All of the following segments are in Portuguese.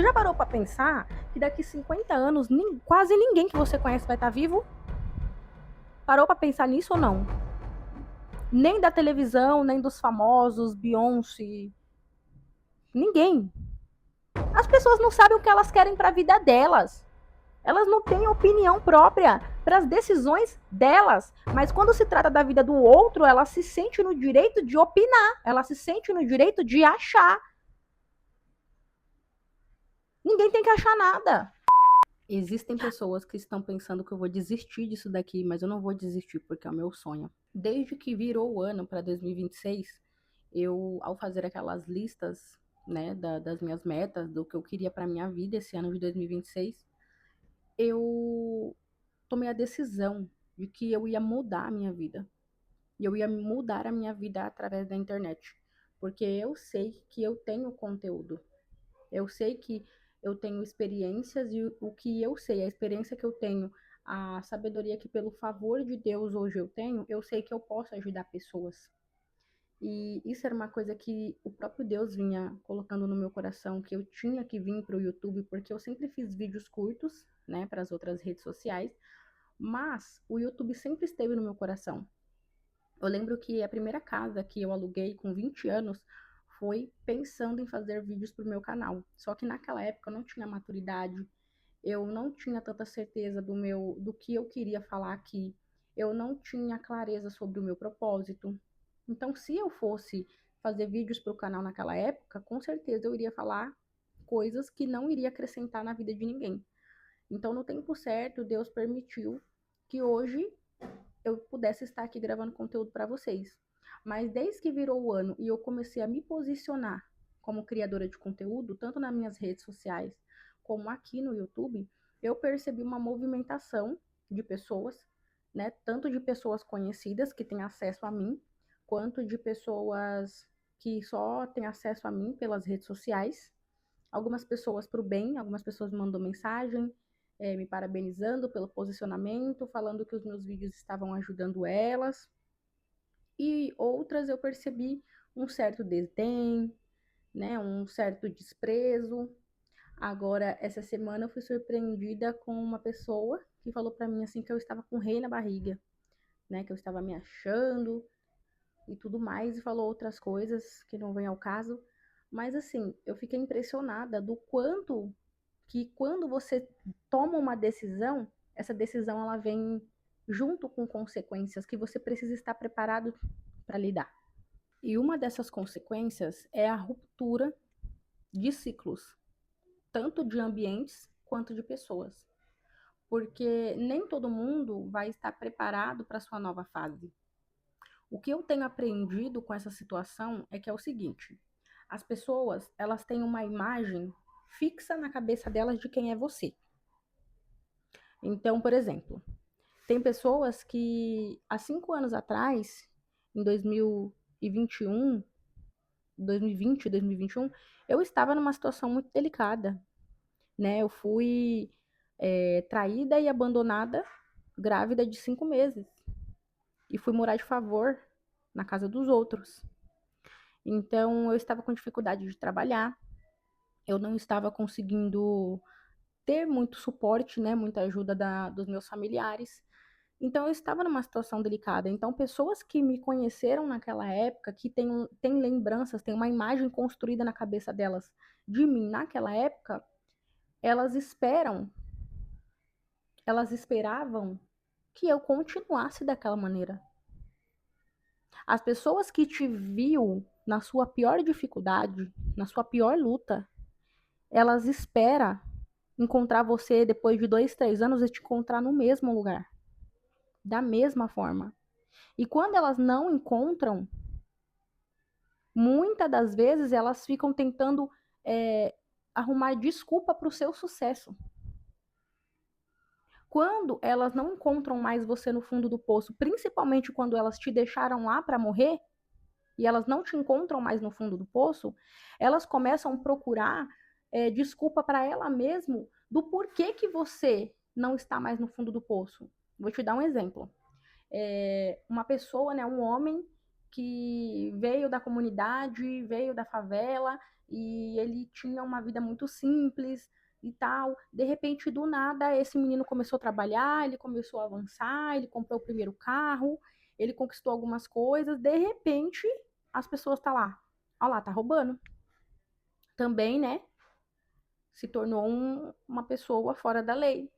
já parou pra pensar que daqui 50 anos quase ninguém que você conhece vai estar vivo? Parou pra pensar nisso ou não? Nem da televisão, nem dos famosos, Beyoncé, ninguém. As pessoas não sabem o que elas querem pra vida delas. Elas não têm opinião própria para as decisões delas. Mas quando se trata da vida do outro, ela se sente no direito de opinar. Ela se sente no direito de achar. Ninguém tem que achar nada. Existem pessoas que estão pensando que eu vou desistir disso daqui, mas eu não vou desistir porque é o meu sonho. Desde que virou o ano para 2026, eu, ao fazer aquelas listas, né, das minhas metas, do que eu queria para minha vida esse ano de 2026, eu tomei a decisão de que eu ia mudar a minha vida. E eu ia mudar a minha vida através da internet. Porque eu sei que eu tenho conteúdo. Eu sei que eu tenho experiências e o que eu sei, a experiência que eu tenho, a sabedoria que pelo favor de Deus hoje eu sei que eu posso ajudar pessoas. E isso era uma coisa que o próprio Deus vinha colocando no meu coração, que eu tinha que vir para o YouTube, porque eu sempre fiz vídeos curtos, né, para as outras redes sociais, mas o YouTube sempre esteve no meu coração. Eu lembro que a primeira casa que eu aluguei com 20 anos foi pensando em fazer vídeos para o meu canal. Só que naquela época eu não tinha maturidade, eu não tinha tanta certeza do que eu queria falar aqui, eu não tinha clareza sobre o meu propósito. Então, se eu fosse fazer vídeos para o canal naquela época, com certeza eu iria falar coisas que não iria acrescentar na vida de ninguém. Então, no tempo certo, Deus permitiu que hoje eu pudesse estar aqui gravando conteúdo para vocês. Mas desde que virou o ano e eu comecei a me posicionar como criadora de conteúdo, tanto nas minhas redes sociais como aqui no YouTube, eu percebi uma movimentação de pessoas, né? Tanto de pessoas conhecidas que têm acesso a mim, quanto de pessoas que só têm acesso a mim pelas redes sociais. Algumas pessoas para o bem, algumas pessoas me mandam mensagem, me parabenizando pelo posicionamento, falando que os meus vídeos estavam ajudando elas. E outras eu percebi um certo desdém, né, um certo desprezo. Agora, essa semana eu fui surpreendida com uma pessoa que falou para mim assim que eu estava com rei na barriga, né, que eu estava me achando e tudo mais, e falou outras coisas que não vem ao caso. Mas assim, eu fiquei impressionada do quanto que quando você toma uma decisão, essa decisão ela vem junto com consequências que você precisa estar preparado para lidar. E uma dessas consequências é a ruptura de ciclos, tanto de ambientes quanto de pessoas. Porque nem todo mundo vai estar preparado para a sua nova fase. O que eu tenho aprendido com essa situação é que é o seguinte: as pessoas, elas têm uma imagem fixa na cabeça delas de quem é você. Então, por exemplo, tem pessoas que há 5 anos atrás, em 2021, 2020, 2021, eu estava numa situação muito delicada, né? Eu fui traída e abandonada, grávida de 5 meses, e fui morar de favor na casa dos outros. Então, eu estava com dificuldade de trabalhar, eu não estava conseguindo ter muito suporte, né? Muita ajuda dos meus familiares. Então, eu estava numa situação delicada. Então, pessoas que me conheceram naquela época, que têm lembranças, têm uma imagem construída na cabeça delas de mim naquela época, elas esperavam que eu continuasse daquela maneira. As pessoas que te viu na sua pior dificuldade, na sua pior luta, elas esperam encontrar você depois de 2, 3 anos e te encontrar no mesmo lugar, da mesma forma. E quando elas não encontram, muitas das vezes elas ficam tentando arrumar desculpa para o seu sucesso. Quando elas não encontram mais você no fundo do poço, principalmente quando elas te deixaram lá para morrer, e elas não te encontram mais no fundo do poço, elas começam a procurar desculpa para ela mesma do porquê que você não está mais no fundo do poço. Vou te dar um exemplo. Uma pessoa, né, um homem que veio da comunidade, veio da favela, e ele tinha uma vida muito simples e tal. De repente, do nada, esse menino começou a trabalhar, ele começou a avançar, ele comprou o primeiro carro, ele conquistou algumas coisas. De repente, as pessoas tá lá, ó lá, tá roubando. Também, né, se tornou uma pessoa fora da lei.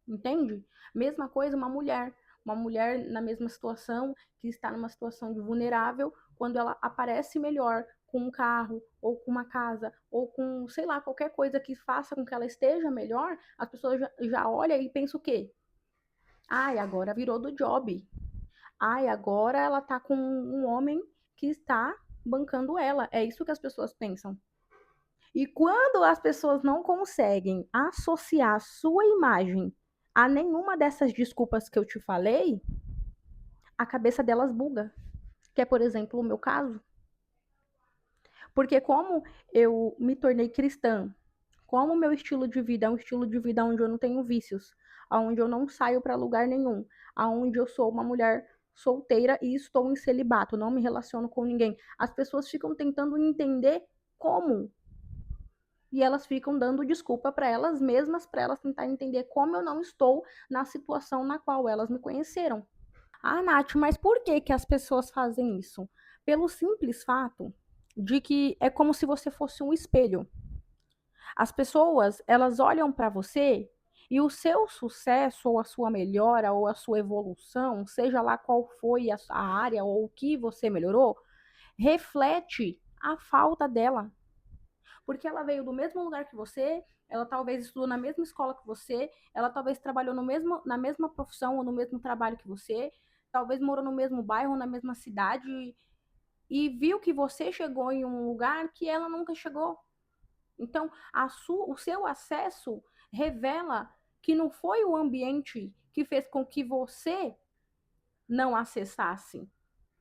Entende? Mesma coisa uma mulher na mesma situação, que está numa situação de vulnerável, quando ela aparece melhor com um carro, ou com uma casa, ou com, sei lá, qualquer coisa que faça com que ela esteja melhor, as pessoas já olham e pensam o quê? Ai, agora virou do job. Ai, agora ela tá com um homem que está bancando ela. É isso que as pessoas pensam. E quando as pessoas não conseguem associar sua imagem a nenhuma dessas desculpas que eu te falei, a cabeça delas buga. Que é, por exemplo, o meu caso. Porque como eu me tornei cristã, como o meu estilo de vida é um estilo de vida onde eu não tenho vícios, onde eu não saio para lugar nenhum, onde eu sou uma mulher solteira e estou em celibato, não me relaciono com ninguém. As pessoas ficam tentando entender como. E elas ficam dando desculpa para elas mesmas, para elas tentar entender como eu não estou na situação na qual elas me conheceram. Ah, Nath, mas por que que as pessoas fazem isso? Pelo simples fato de que é como se você fosse um espelho. As pessoas, elas olham para você e o seu sucesso, ou a sua melhora, ou a sua evolução, seja lá qual foi a área ou o que você melhorou, reflete a falta dela. Porque ela veio do mesmo lugar que você, ela talvez estudou na mesma escola que você, ela talvez trabalhou na mesma profissão ou no mesmo trabalho que você, talvez morou no mesmo bairro, na mesma cidade, e viu que você chegou em um lugar que ela nunca chegou. Então, o seu acesso revela que não foi o ambiente que fez com que você não acessasse,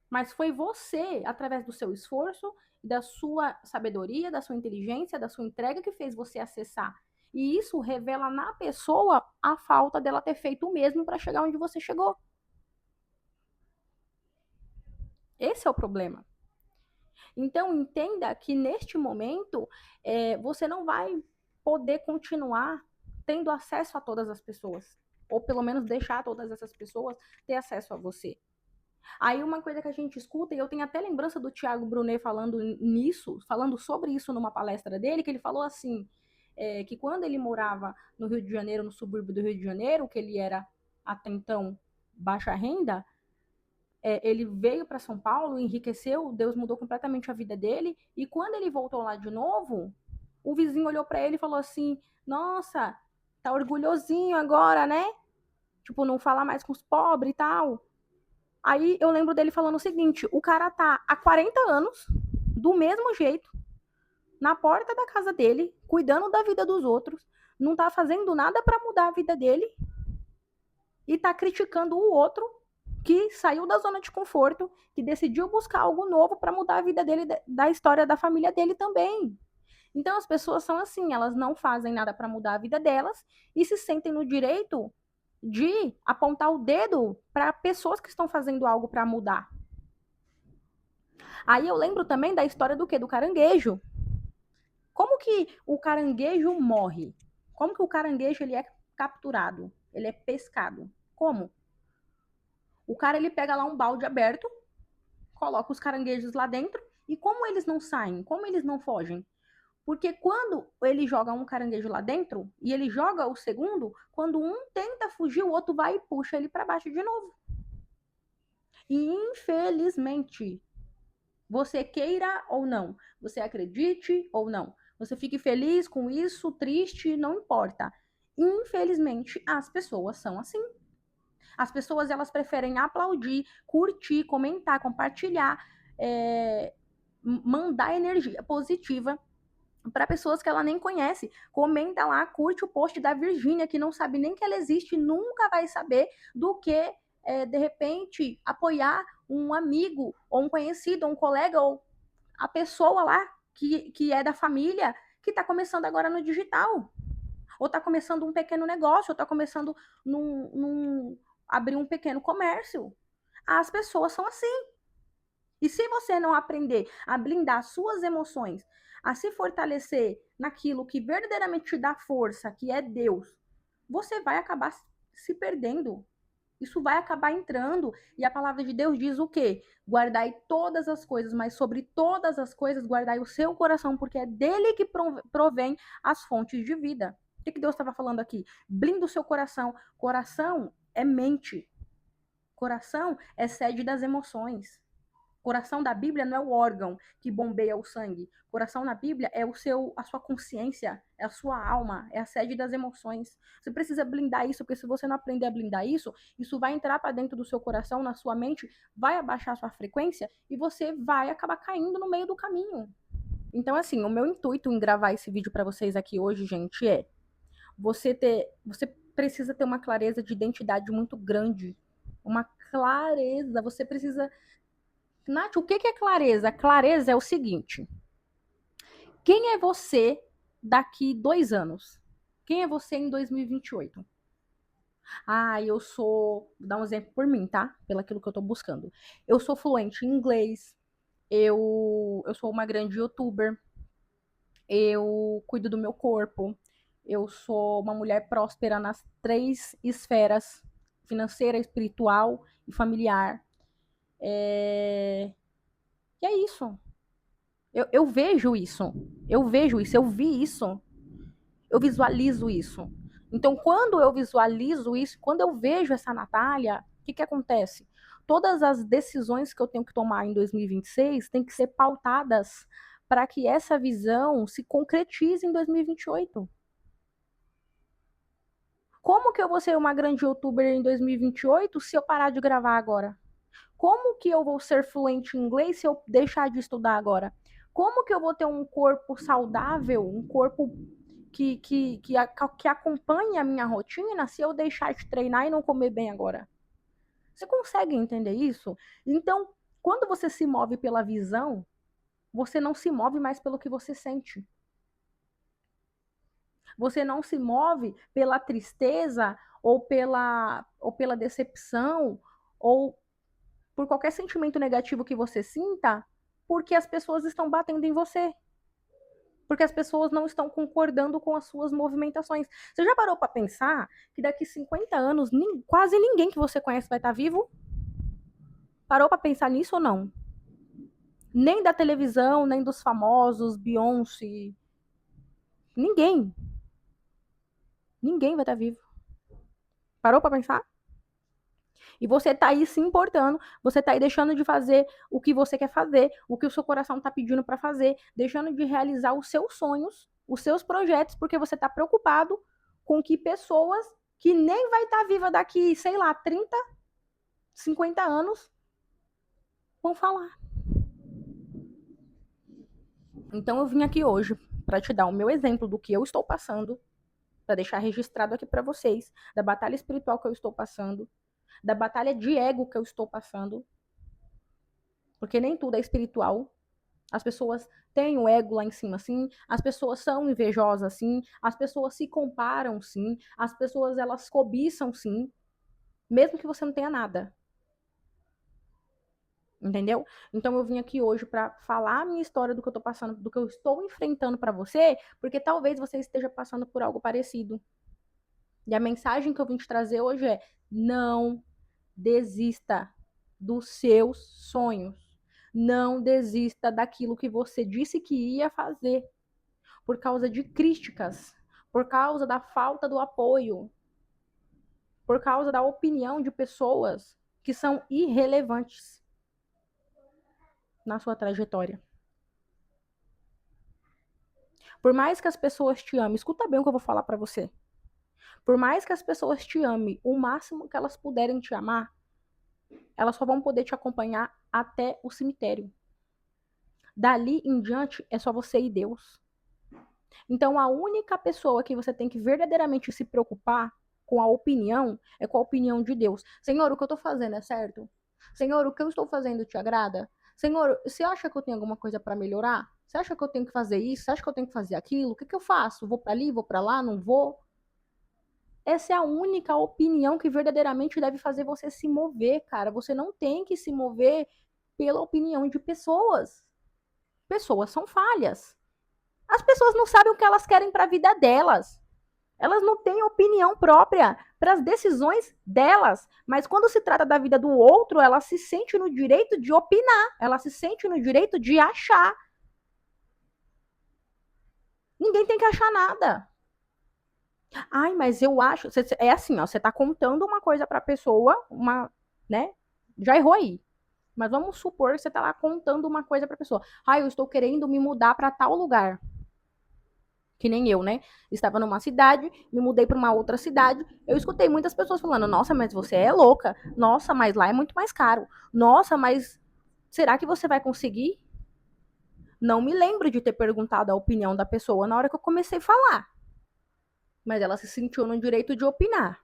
mas foi você, através do seu esforço, da sua sabedoria, da sua inteligência, da sua entrega, que fez você acessar. E isso revela na pessoa a falta dela ter feito o mesmo para chegar onde você chegou. Esse é o problema. Então, entenda que neste momento, você não vai poder continuar tendo acesso a todas as pessoas. Ou pelo menos deixar todas essas pessoas ter acesso a você. Aí uma coisa que a gente escuta, e eu tenho até lembrança do Thiago Brunet falando sobre isso numa palestra dele, que ele falou assim, que quando ele morava no Rio de Janeiro, no subúrbio do Rio de Janeiro, que ele era até então baixa renda, ele veio para São Paulo, enriqueceu, Deus mudou completamente a vida dele, e quando ele voltou lá de novo, o vizinho olhou para ele e falou assim, nossa, tá orgulhosinho agora, né? Tipo, não fala mais com os pobres e tal. Aí eu lembro dele falando o seguinte, o cara tá há 40 anos, do mesmo jeito, na porta da casa dele, cuidando da vida dos outros, não tá fazendo nada para mudar a vida dele, e tá criticando o outro que saiu da zona de conforto, que decidiu buscar algo novo para mudar a vida dele, da história da família dele também. Então as pessoas são assim, elas não fazem nada para mudar a vida delas e se sentem no direito de apontar o dedo para pessoas que estão fazendo algo para mudar. Aí eu lembro também da história do quê? Do caranguejo. Como que o caranguejo morre? Como que o caranguejo ele é capturado? Ele é pescado? Como? O cara ele pega lá um balde aberto, coloca os caranguejos lá dentro e como eles não saem? Como eles não fogem? Porque quando ele joga um caranguejo lá dentro e ele joga o segundo, quando um tenta fugir, o outro vai e puxa ele para baixo de novo. E infelizmente, você queira ou não, você acredite ou não, você fique feliz com isso, triste, não importa. Infelizmente, as pessoas são assim. As pessoas elas preferem aplaudir, curtir, comentar, compartilhar, mandar energia positiva para pessoas que ela nem conhece. Comenta lá, curte o post da Virgínia, que não sabe nem que ela existe, nunca vai saber do que, de repente, apoiar um amigo, ou um conhecido, ou um colega, ou a pessoa lá que é da família, que está começando agora no digital. Ou está começando um pequeno negócio, ou está começando abrir um pequeno comércio. As pessoas são assim. E se você não aprender a blindar suas emoções, a se fortalecer naquilo que verdadeiramente te dá força, que é Deus, você vai acabar se perdendo. Isso vai acabar entrando. E a palavra de Deus diz o quê? Guardai todas as coisas, mas sobre todas as coisas guardai o seu coração, porque é dele que provém as fontes de vida. O que Deus estava falando aqui? Blinda o seu coração. Coração é mente. Coração é sede das emoções. Coração da Bíblia não é o órgão que bombeia o sangue. Coração na Bíblia é a sua consciência, é a sua alma, é a sede das emoções. Você precisa blindar isso, porque se você não aprender a blindar isso, isso vai entrar para dentro do seu coração, na sua mente, vai abaixar a sua frequência e você vai acabar caindo no meio do caminho. Então, assim, o meu intuito em gravar esse vídeo para vocês aqui hoje, gente, é você precisa ter uma clareza de identidade muito grande. Uma clareza, você precisa. Nath, o que é clareza? Clareza é o seguinte: quem é você daqui 2 anos? Quem é você em 2028? Ah, eu sou. Vou dar um exemplo por mim, tá? Pelo aquilo que eu tô buscando. Eu sou fluente em inglês, eu sou uma grande youtuber, eu cuido do meu corpo, eu sou uma mulher próspera nas 3 esferas: financeira, espiritual e familiar. E é isso. Eu vejo isso. Eu vejo isso, eu vi isso. Eu visualizo isso. Então, quando eu visualizo isso, quando eu vejo essa Natália, o que acontece? Todas as decisões que eu tenho que tomar em 2026 têm que ser pautadas para que essa visão se concretize em 2028. Como que eu vou ser uma grande youtuber em 2028 se eu parar de gravar agora? Como que eu vou ser fluente em inglês se eu deixar de estudar agora? Como que eu vou ter um corpo saudável, um corpo que acompanhe a minha rotina se eu deixar de treinar e não comer bem agora? Você consegue entender isso? Então, quando você se move pela visão, você não se move mais pelo que você sente. Você não se move pela tristeza ou pela decepção ou por qualquer sentimento negativo que você sinta, porque as pessoas estão batendo em você. Porque as pessoas não estão concordando com as suas movimentações. Você já parou para pensar que daqui 50 anos quase ninguém que você conhece vai estar vivo? Parou para pensar nisso ou não? Nem da televisão, nem dos famosos, Beyoncé. Ninguém. Ninguém vai estar vivo. Parou para pensar? E você tá aí se importando, você tá aí deixando de fazer o que você quer fazer, o que o seu coração tá pedindo para fazer, deixando de realizar os seus sonhos, os seus projetos, porque você tá preocupado com que pessoas que nem vai estar viva daqui, sei lá, 30, 50 anos vão falar. Então eu vim aqui hoje para te dar o meu exemplo do que eu estou passando, para deixar registrado aqui para vocês, da batalha espiritual que eu estou passando, da batalha de ego que eu estou passando, porque nem tudo é espiritual. As pessoas têm o ego lá em cima, sim. As pessoas são invejosas, sim. As pessoas se comparam, sim. As pessoas, elas cobiçam, sim. Mesmo que você não tenha nada. Entendeu? Então eu vim aqui hoje para falar a minha história do que eu tô passando, do que eu estou enfrentando para você, porque talvez você esteja passando por algo parecido. E a mensagem que eu vim te trazer hoje é: não desista dos seus sonhos. Não desista daquilo que você disse que ia fazer, por causa de críticas, por causa da falta do apoio, por causa da opinião de pessoas que são irrelevantes na sua trajetória. Por mais que as pessoas te amem, escuta bem o que eu vou falar para você. Por mais que as pessoas te amem o máximo que elas puderem te amar, elas só vão poder te acompanhar até o cemitério. Dali em diante é só você e Deus. Então a única pessoa que você tem que verdadeiramente se preocupar com a opinião é com a opinião de Deus. Senhor, o que eu estou fazendo é certo? Senhor, o que eu estou fazendo te agrada? Senhor, você acha que eu tenho alguma coisa para melhorar? Você acha que eu tenho que fazer isso? Você acha que eu tenho que fazer aquilo? O que eu faço? Vou para ali, vou para lá, não vou? Essa é a única opinião que verdadeiramente deve fazer você se mover, cara. Você não tem que se mover pela opinião de pessoas. Pessoas são falhas. As pessoas não sabem o que elas querem para a vida delas. Elas não têm opinião própria para as decisões delas. Mas quando se trata da vida do outro, ela se sente no direito de opinar. Ela se sente no direito de achar. Ninguém tem que achar nada. Ai, mas eu acho. É assim, ó. Você tá contando uma coisa pra pessoa, né? Já errou aí. Mas vamos supor que você tá lá contando uma coisa pra pessoa. Ai, eu estou querendo me mudar pra tal lugar. Que nem eu, né? Estava numa cidade, me mudei para uma outra cidade. Eu escutei muitas pessoas falando: Nossa, mas você é louca. Nossa, mas lá é muito mais caro. Nossa, mas será que você vai conseguir? Não me lembro de ter perguntado a opinião da pessoa na hora que eu comecei a falar. Mas ela se sentiu no direito de opinar.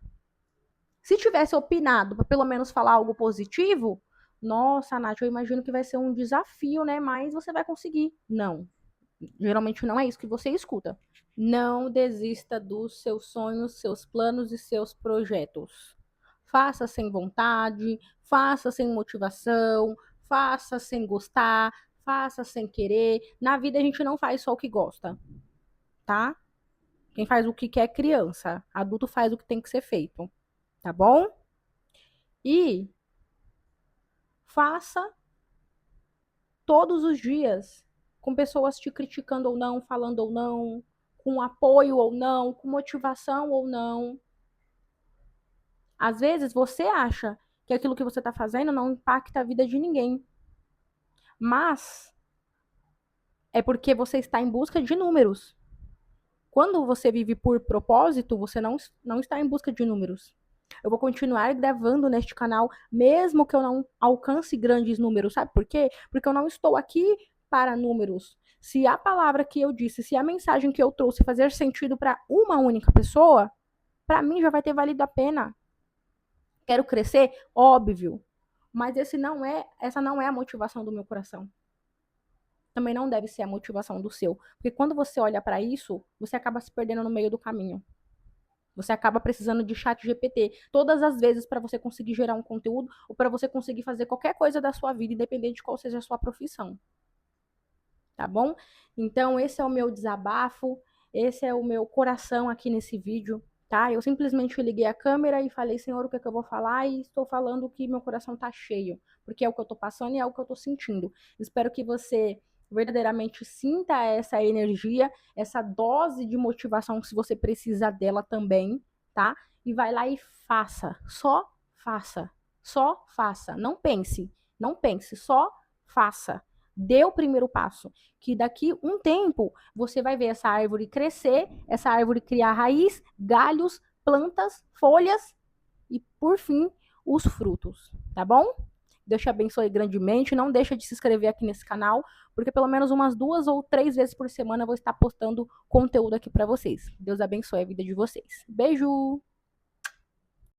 Se tivesse opinado para pelo menos falar algo positivo, nossa, Nath, eu imagino que vai ser um desafio, né? Mas você vai conseguir. Não. Geralmente não é isso que você escuta. Não desista dos seus sonhos, seus planos e seus projetos. Faça sem vontade, faça sem motivação, faça sem gostar, faça sem querer. Na vida a gente não faz só o que gosta, tá? Quem faz o que quer é criança. Adulto faz o que tem que ser feito, tá bom? E faça todos os dias, com pessoas te criticando ou não, falando ou não, com apoio ou não, com motivação ou não. Às vezes você acha que aquilo que você está fazendo não impacta a vida de ninguém, mas é porque você está em busca de números. Quando você vive por propósito, você não está em busca de números. Eu vou continuar gravando neste canal, mesmo que eu não alcance grandes números. Sabe por quê? Porque eu não estou aqui para números. Se a palavra que eu disse, se a mensagem que eu trouxe fazer sentido para uma única pessoa, para mim já vai ter valido a pena. Quero crescer? Óbvio. Mas essa não é a motivação do meu coração. Também não deve ser a motivação do seu. Porque quando você olha para isso, você acaba se perdendo no meio do caminho. Você acaba precisando de chat GPT todas as vezes para você conseguir gerar um conteúdo ou para você conseguir fazer qualquer coisa da sua vida, independente de qual seja a sua profissão. Tá bom? Então, esse é o meu desabafo, esse é o meu coração aqui nesse vídeo, tá? Eu simplesmente liguei a câmera e falei, Senhor, o que é que eu vou falar? E estou falando que meu coração tá cheio, porque é o que eu tô passando e é o que eu tô sentindo. Espero que você verdadeiramente sinta essa energia, essa dose de motivação, se você precisa dela também, tá? E vai lá e faça, só faça, só faça. Não pense, só faça. Dê o primeiro passo, que daqui um tempo você vai ver essa árvore crescer, essa árvore criar raiz, galhos, plantas, folhas e, por fim, os frutos, tá bom? Deus te abençoe grandemente. Não deixa de se inscrever aqui nesse canal, porque pelo menos umas 2 ou 3 vezes por semana eu vou estar postando conteúdo aqui para vocês. Deus abençoe a vida de vocês. Beijo!